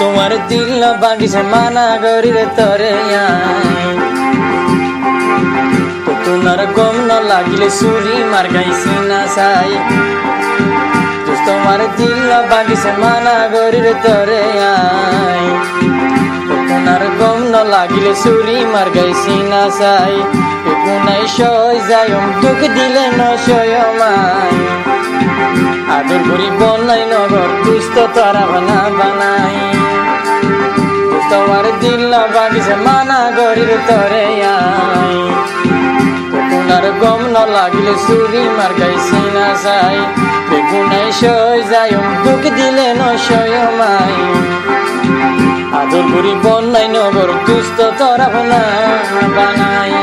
তোমার দিল না বাগিছে মানা গরি রে তরে তো তোমার গম ন লাগিলে সুরি মার গাইছি না সাই তোমার দিল না বাগিছে মানা গরি রে তরে তো তোমার গম ন লাগিলে সুরি মার গাইছি না সাই গুনাই সই যায়ম দুঃখ দিলে ন সয়মাই আদর করি বনাই নগর দুষ্ট তারা বানা বানাই তোমার দিল না বাগিছে মানা গরির তরে তোমার গম ন লাগিলে সুরি মার গাইছি না সাই বেগুনাই সই যায়ম দুঃখ দিলে ন সয়মাই আদর করি বনাই নগর দুষ্ট তারা বানা বানাই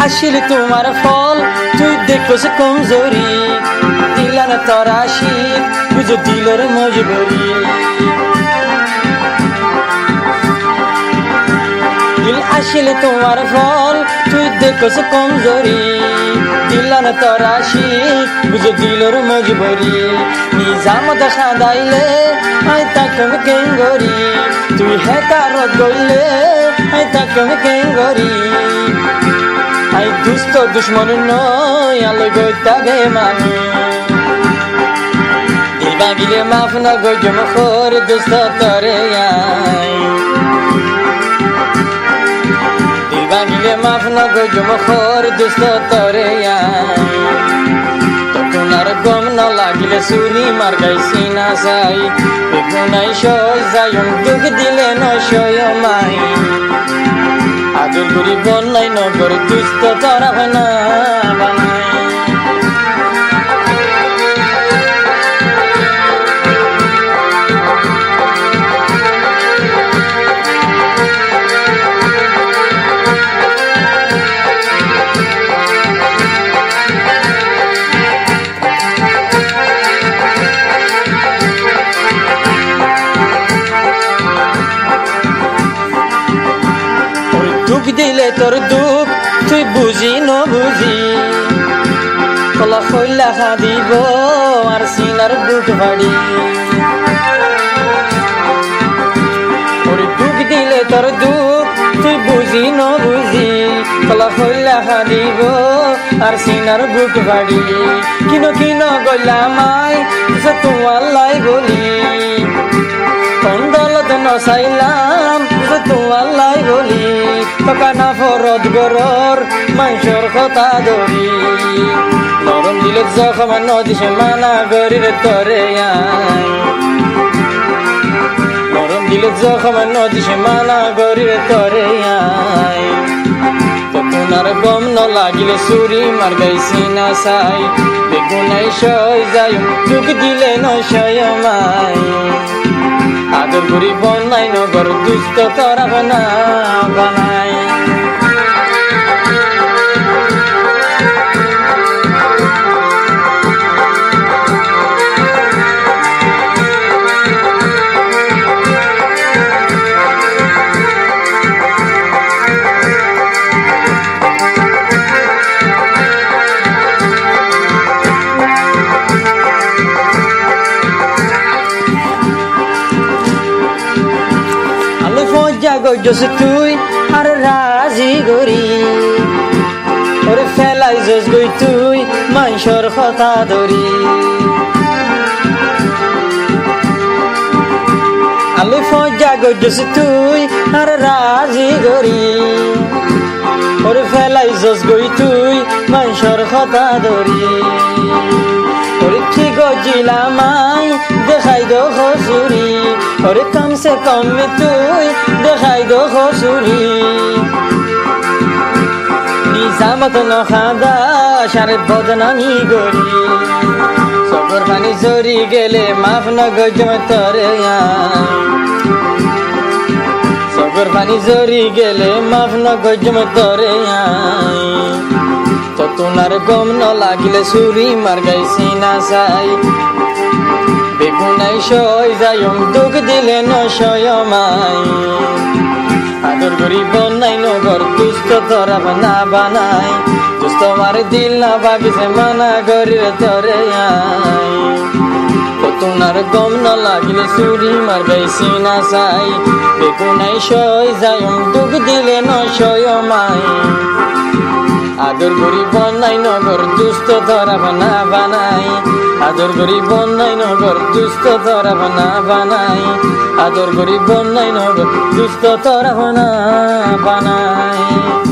আসিল তোমার ফল তুই দেখোস কমজোরি দিলা না তোরা শীত বুঝো দিলর মজবুরি দিল আসিল তোমার ফল তুই দেখোস কমজোরি দিলা না তোরা শীত বুঝো দিলর মজবুরি নিজাম দেখা দাইলে আই তাকম কেঙ্গরি তুই হেতারত গইলে আই তাকম কেঙ্গরি আই দুষ্ট দুশ্মন নয় আলো গইতা বেমানি দিল বাগিলে মাফ না গইজম খোর দুষ্ট তরে দিল বাগিলে মাফ না গইজম খোর দুষ্ট তরে তোমার গম ন লাগিলে সুরি মার গাইছি না সাই বেগুনাই সই যায়ম দুঃখ দিলে ন সয়মাই আদর করি বনাই নগর দুষ্ট তারা বানা বানাই দুঃখ দিলে তোর দুঃখ তুই বুঝি ন বুঝি কলা খৈলা খাদিব আর সিনার বুক ভাড়ি দুঃখ দিলে তোর দুঃখ তুই বুঝি ন বুঝি কলা খৈলা খাদিব আর সিনার বুক ভাড়ি কিনো কিনো গলামাই তোমার লাই বলি দলত নসাইলাম তোমার লাই বলি কানা ফরদ গরর মাংসর কথা ধরি নরম দিলে জখম নদিছে মানা গরির তরে নরম দিলে জখম নদিছে মানা গরির তরে তোমার গম ন লাগিলে সুরি মার গাইছি না সাই বেগুনাই সই যাই দুঃখ দিলে ন সয়মাই আদর করি বনাই নগর দুষ্ট তারা বানা বানাই গইজস তুই আর রাজি গরি ওরে ফেলাই জস গই তুই মাংসর কথা ধরি আলু ফজা গইজস তুই আর রাজি গরি ওরে ফেলাই জস গই তুই মাংসর কথা ধরি ওরে কি গজিলামাই দেখাই দো হসুরি ওরে কমসে কম তুই দেখাই দো হসুরি নিজামত নখাদা সারে বদনামি গরি সবর পানি জরি গেলে মাফ ন গজম তরে চোখের পানি জরি গেলে মাফ ন গজম তরে আই তো তোমার গম ন লাগিলে সুরি মার গাইছি না চাই বেগুনাই সই যায়ম দুঃখ দিলে ন সয়মাই আদর করি বনাই নগর দুষ্ট তোরা না বানাই দুষ্ট মার দিল না বাগিছে মানা করি তরে আই তোমার গম না লাগিলে চুরি মার গাইছি না চাই বেগুনাই সই যায়ম দুঃখ দিলে ন সয়মাই আদর করি বনাই নগর দুষ্ট ধরা না বানাই আদর করি বনাই নগর দুষ্ট ধরা না বানাই আদর করি বনাই নগর দুষ্ট ধরা না বানাই